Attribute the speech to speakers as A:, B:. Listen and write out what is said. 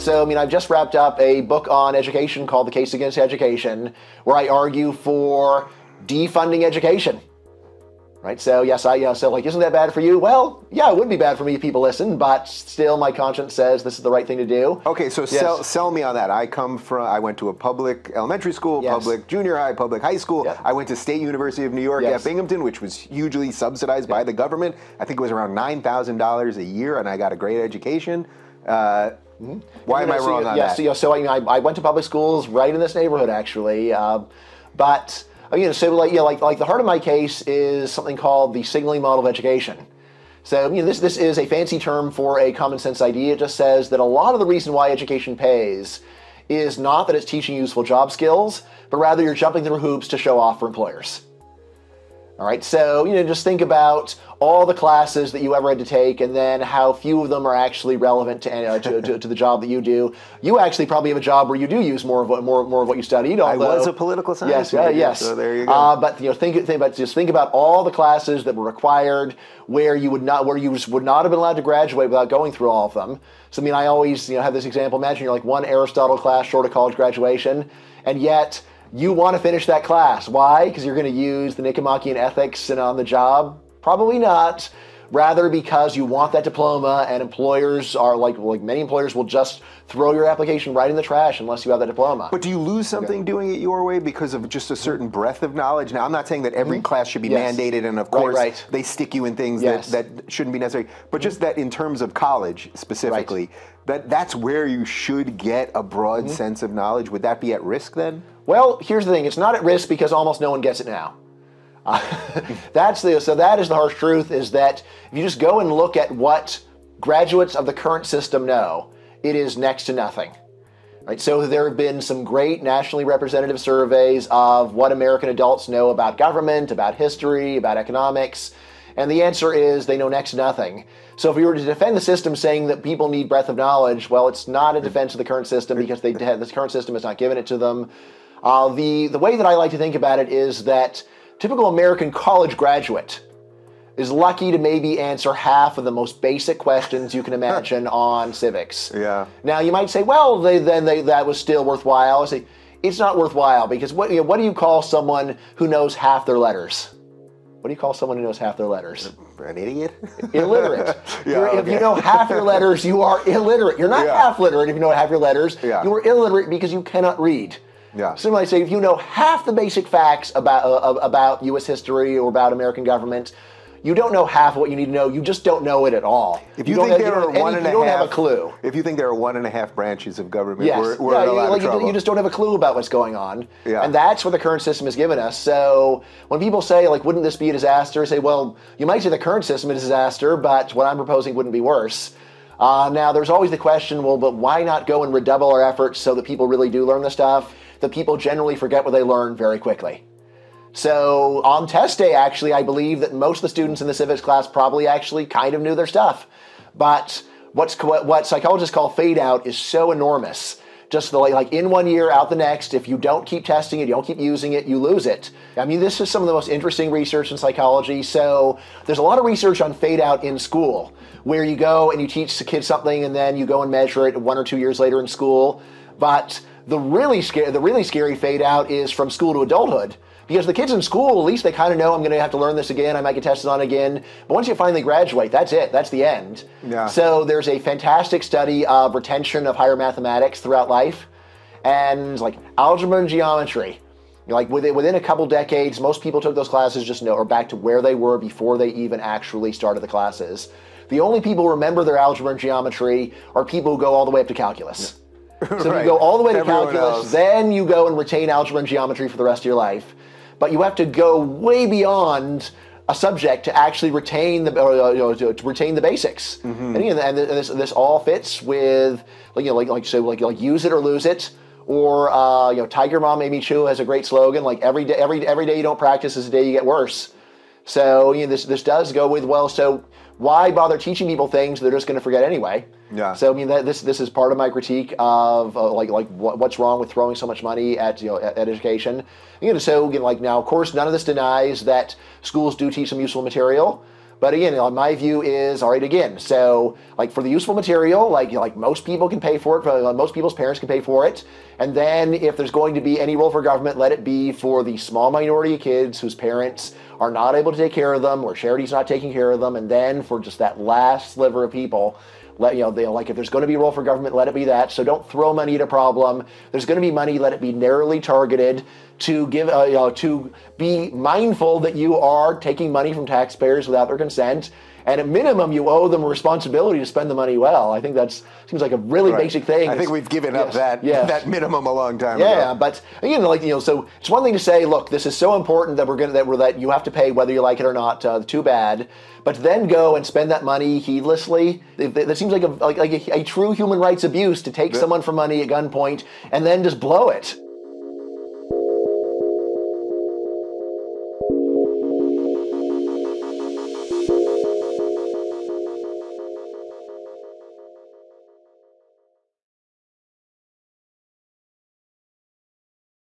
A: So, I mean, I've just wrapped up a book on education called The Case Against Education, where I argue for defunding education. Right? So, yes, isn't that bad for you? Well, yeah, it would be bad for me if people listen, but still my conscience says this is the right thing to do.
B: Okay, so sell me on that. I went to a public elementary school, public junior high, public high school.
A: Yep.
B: I went to State University of New York at Binghamton, which was hugely subsidized by the government. I think it was around $9,000 a year, and I got a great education. Why am I wrong on that?
A: I went to public schools right in this neighborhood, actually, but like the heart of my case is something called the signaling model of education. So this is a fancy term for a common sense idea. It just says that a lot of the reason why education pays is not that it's teaching useful job skills, but rather you're jumping through hoops to show off for employers. All right, so just think about all the classes that you ever had to take, and then how few of them are actually relevant to the job that you do. You actually probably have a job where you do use more of what you studied. Although,
B: I was a political science
A: major,
B: yes. So there you go.
A: But think about all the classes that were required where you would not have been allowed to graduate without going through all of them. So I always have this example. Imagine you're like one Aristotle class short of college graduation, and yet you want to finish that class. Why? Because you're going to use the Nicomachean ethics and on the job? Probably not. Rather because you want that diploma, and employers are like many employers will just throw your application right in the trash unless you have that diploma.
B: But do you lose something doing it your way because of just a certain breadth of knowledge? Now, I'm not saying that every class should be mandated, and of course they stick you in things that shouldn't be necessary, but just that in terms of college specifically, that's where you should get a broad sense of knowledge. Would that be at risk then?
A: Well, here's the thing. It's not at risk because almost no one gets it now. That is the harsh truth, is that if you just go and look at what graduates of the current system know, it is next to nothing. Right? So there have been some great nationally representative surveys of what American adults know about government, about history, about economics, and the answer is they know next to nothing. So if we were to defend the system saying that people need breadth of knowledge, well, it's not a defense of the current system because this current system has not given it to them. The way that I like to think about it is that typical American college graduate is lucky to maybe answer half of the most basic questions you can imagine on civics. Yeah. Now you might say, well, that was still worthwhile. I say, it's not worthwhile because what do you call someone who knows half their letters? What do you call someone who knows half their letters?
B: An idiot?
A: Illiterate. If you know half your letters, you are illiterate. You're not half literate if you know half your letters. You are illiterate because you cannot read. Similarly, say if you know half the basic facts about U.S. history or about American government, you don't know half of what you need to know. You just don't know it at all.
B: If you think there are
A: you don't have a clue.
B: If you think there are 1.5 branches of government, we're in a lot of trouble.
A: You just don't have a clue about what's going on. And that's what the current system has given us. So when people say, wouldn't this be a disaster? I say, well, you might say the current system is a disaster, but what I'm proposing wouldn't be worse. Now, there's always the question, well, but why not go and redouble our efforts so that people really do learn the stuff? That people generally forget what they learn very quickly. So on test day, actually, I believe that most of the students in the civics class probably actually kind of knew their stuff. But what psychologists call fade out is so enormous. Just like in one year, out the next, if you don't keep testing it, you don't keep using it, you lose it. I mean, this is some of the most interesting research in psychology. So there's a lot of research on fade out in school, where you go and you teach the kids something and then you go and measure it 1 or 2 years later in school. But the really scary fade out is from school to adulthood. Because the kids in school, at least they kind of know I'm going to have to learn this again, I might get tested on again. But once you finally graduate, that's it. That's the end. So there's a fantastic study of retention of higher mathematics throughout life. And algebra and geometry. Within a couple decades, most people took those classes are back to where they were before they even actually started the classes. The only people who remember their algebra and geometry are people who go all the way up to calculus. So if you go all the way to calculus, then you go and retain algebra and geometry for the rest of your life. But you have to go way beyond a subject to actually retain the basics. And this all fits with use it or lose it. Or Tiger Mom Made Me Chew has a great slogan, every day you don't practice is the day you get worse. So this does go with, well, so why bother teaching people things they're just going to forget anyway? So this is part of my critique of what's wrong with throwing so much money at education. Now of course none of this denies that schools do teach some useful material, But again, my view is, all right, again, so like for the useful material, like most people can pay for it, most people's parents can pay for it. And then if there's going to be any role for government, let it be for the small minority of kids whose parents are not able to take care of them or charity's not taking care of them. And then for just that last sliver of people, like if there's going to be a role for government, let it be that. So don't throw money at a problem. There's going to be money, let it be narrowly targeted to give, to be mindful that you are taking money from taxpayers without their consent. And at minimum, you owe them a responsibility to spend the money well. I think that seems like a really basic thing.
B: I think we've given up that minimum a long time ago.
A: Yeah, but again, so it's one thing to say, look, this is so important that that you have to pay whether you like it or not. Too bad. But then go and spend that money heedlessly. That seems like a true human rights abuse to take someone for money at gunpoint and then just blow it.